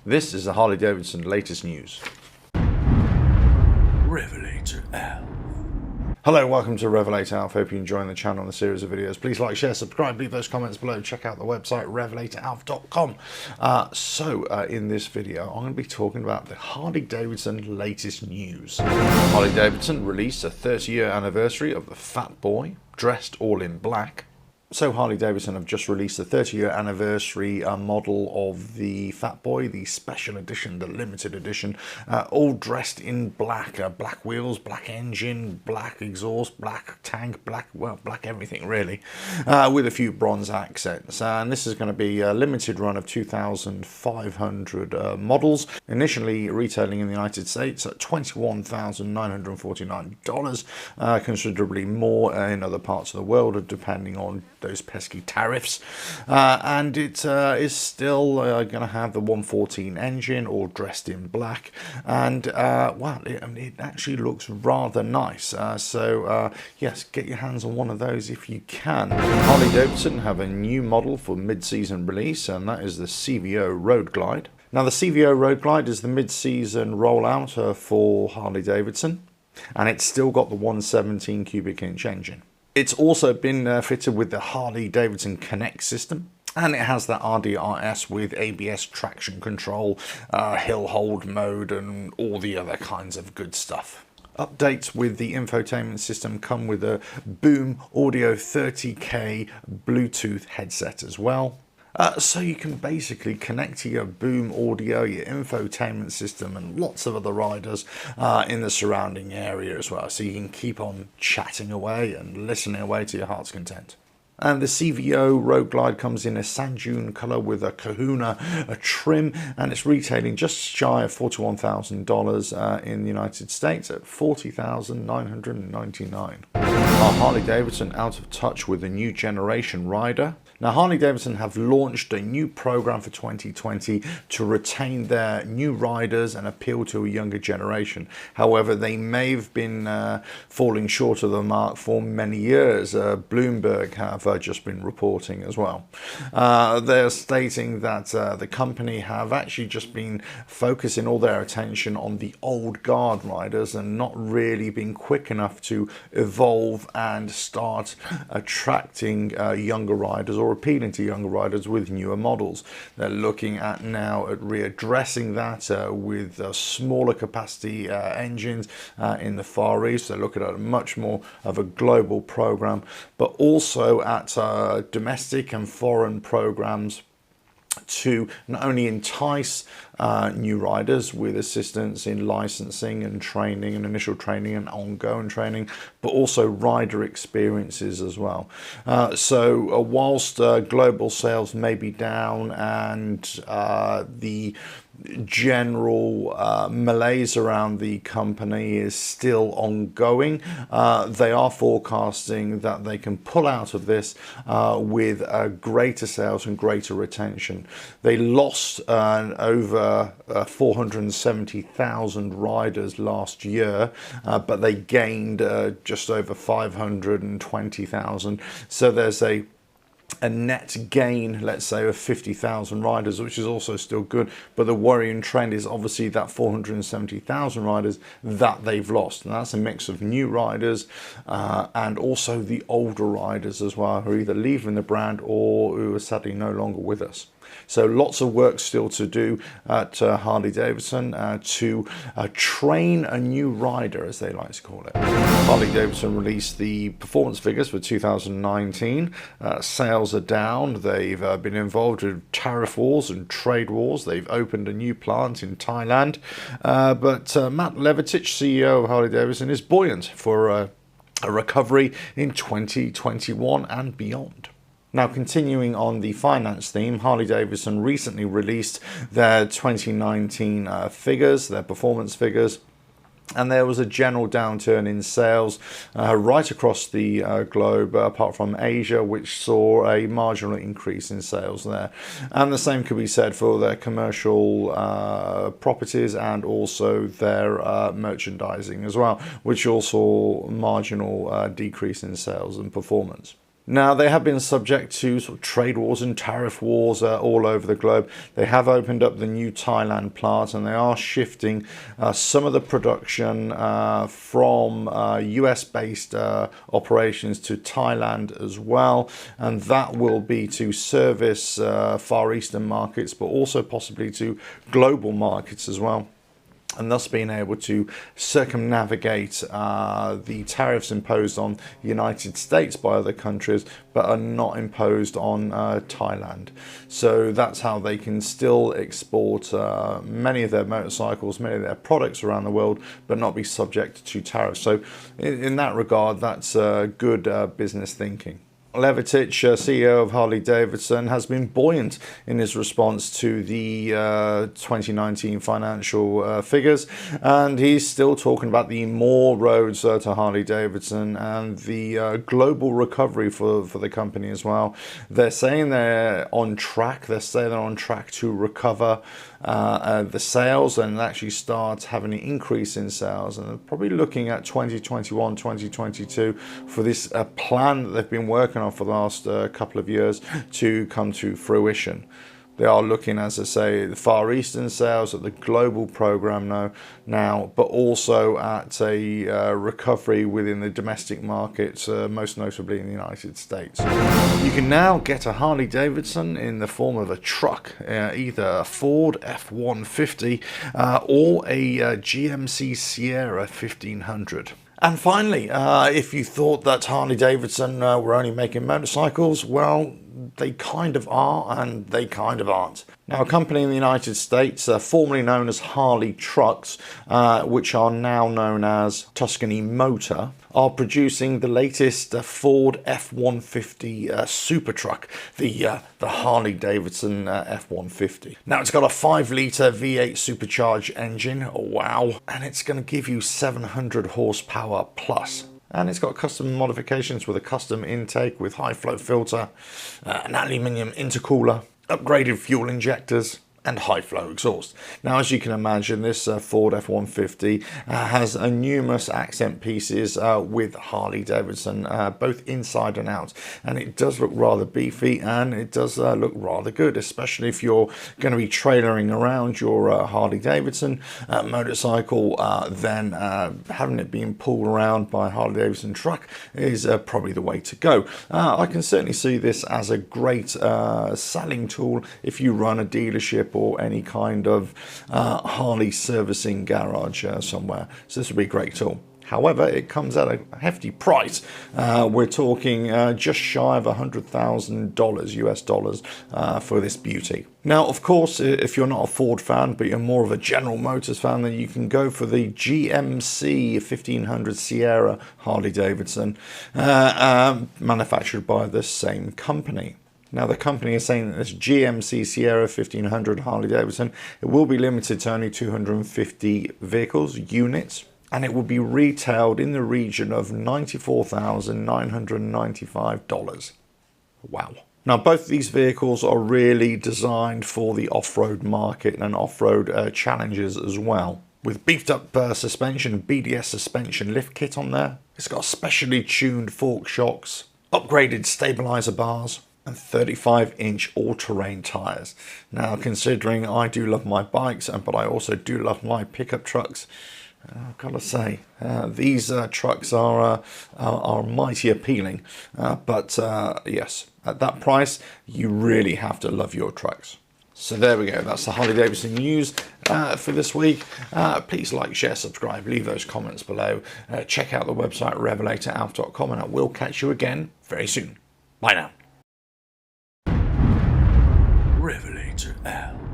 This is the Harley Davidson latest news. RevelatorAlf. Hello, welcome to RevelatorAlf. Hope you're enjoying the channel and the series of videos. Please like, share, subscribe, leave those comments below. Check out the website RevelatorAlf.com. In this video, I'm going to be talking about the Harley Davidson latest news. Harley Davidson released a 30-year anniversary of the Fat Boy, dressed all in black. So Harley Davidson have just released the 30-year anniversary model of the Fat Boy, the special edition, the limited edition, all dressed in black. Black wheels, black engine, black exhaust, black tank, black everything really, with a few bronze accents. And this is going to be a limited run of 2,500 models, initially retailing in the United States at $21,949, considerably more in other parts of the world, depending on those pesky tariffs, and it is still going to have the 114 engine, all dressed in black, and it actually looks rather nice. Yes, get your hands on one of those if you can. Harley Davidson have a new model for mid-season release, and that is the CVO Road Glide. Now, the CVO Road Glide is the mid-season rollout for Harley Davidson, and it's still got the 117 cubic inch engine. It's also been fitted with the Harley Davidson Connect system, and it has that RDRS with ABS traction control, hill hold mode, and all the other kinds of good stuff. Updates with the infotainment system come with a Boom Audio 30K Bluetooth headset as well. So you can basically connect to your Boom Audio, your infotainment system, and lots of other riders in the surrounding area as well. So you can keep on chatting away and listening away to your heart's content. And the CVO Road Glide comes in a sand dune colour with a Kahuna trim, and it's retailing just shy of $41,000 in the United States at $40,999. Are Harley Davidson out of touch with the new generation rider? Now, Harley Davidson have launched a new program for 2020 to retain their new riders and appeal to a younger generation. However, they may have been falling short of the mark for many years. Bloomberg have just been reporting as well. They're stating that the company have actually just been focusing all their attention on the old guard riders and not really been quick enough to evolve and start attracting younger riders or appealing to younger riders with newer models. They're looking at now at readdressing that with smaller capacity engines in the Far East. They're looking at much more of a global program, but also at domestic and foreign programs to not only entice new riders with assistance in licensing and training and initial training and ongoing training, but also rider experiences as well. Whilst global sales may be down and the general malaise around the company is still ongoing, they are forecasting that they can pull out of this with greater sales and greater retention. They lost over 470,000 riders last year, but they gained just over 520,000. So there's a net gain, let's say, of 50,000 riders, which is also still good. But the worrying trend is obviously that 470,000 riders that they've lost. And that's a mix of new riders and also the older riders as well, who are either leaving the brand or who are sadly no longer with us. So lots of work still to do at Harley Davidson to train a new rider, as they like to call it. Harley Davidson released the performance figures for 2019. Sales are down. They've been involved with tariff wars and trade wars. They've opened a new plant in Thailand. But Matt Levatich, CEO of Harley Davidson, is buoyant for a recovery in 2021 and beyond. Now, continuing on the finance theme, Harley Davidson recently released their 2019 figures, their performance figures. And there was a general downturn in sales right across the globe, apart from Asia, which saw a marginal increase in sales there. And the same could be said for their commercial properties and also their merchandising as well, which also marginal decrease in sales and performance. Now, they have been subject to sort of trade wars and tariff wars all over the globe. They have opened up the new Thailand plant, and they are shifting some of the production from US-based operations to Thailand as well. And that will be to service Far Eastern markets, but also possibly to global markets as well, and thus being able to circumnavigate the tariffs imposed on the United States by other countries, but are not imposed on Thailand. So that's how they can still export many of their motorcycles, many of their products around the world, but not be subject to tariffs. So in that regard, that's good business thinking. Levertich, CEO of Harley Davidson, has been buoyant in his response to the 2019 financial figures, and he's still talking about the more roads to Harley Davidson and the global recovery for the company as well. They're saying they're on track. They're saying they're on track to recover the sales and actually start having an increase in sales, and they're probably looking at 2021, 2022 for this plan that they've been working on for the last couple of years to come to fruition. They are looking, as I say, the Far Eastern sales at the global program now, but also at a recovery within the domestic markets, most notably in the United States. You can now get a Harley Davidson in the form of a truck, either a Ford F-150 or a GMC Sierra 1500. And finally, if you thought that Harley Davidson were only making motorcycles, well, they kind of are and they kind of aren't. Now, a company in the United States, formerly known as Harley Trucks, which are now known as Tuscany Motor, are producing the latest Ford F-150 super truck, the Harley Davidson F-150. Now, it's got a 5-litre V8 supercharged engine, wow, and it's going to give you 700 horsepower plus. And it's got custom modifications with a custom intake with high flow filter, an aluminium intercooler, upgraded fuel injectors, and high flow exhaust. Now, as you can imagine, this Ford F-150 has numerous accent pieces with Harley Davidson, both inside and out, and it does look rather beefy, and it does look rather good, especially if you're going to be trailering around your Harley Davidson motorcycle. Then having it being pulled around by a Harley Davidson truck is probably the way to go. I can certainly see this as a great selling tool if you run a dealership or any kind of Harley servicing garage somewhere. So this would be a great tool. However, it comes at a hefty price. We're talking just shy of $100,000 US dollars for this beauty. Now, of course, if you're not a Ford fan, but you're more of a General Motors fan, then you can go for the GMC 1500 Sierra Harley Davidson, manufactured by the same company. Now, the company is saying that this GMC Sierra 1500 Harley Davidson, it will be limited to only 250 vehicles, units, and it will be retailed in the region of $94,995. Wow. Now, both of these vehicles are really designed for the off-road market and off-road challenges as well. With beefed up suspension, BDS suspension lift kit on there. It's got specially tuned fork shocks, upgraded stabilizer bars, and 35-inch all-terrain tyres. Now, considering I do love my bikes, but I also do love my pickup trucks, I've got to say, these trucks are mighty appealing. But yes, at that price, you really have to love your trucks. So there we go. That's the Harley Davidson news for this week. Please like, share, subscribe, leave those comments below. Check out the website RevelatorAlf.com, and I will catch you again very soon. Bye now. RevelatorAlf.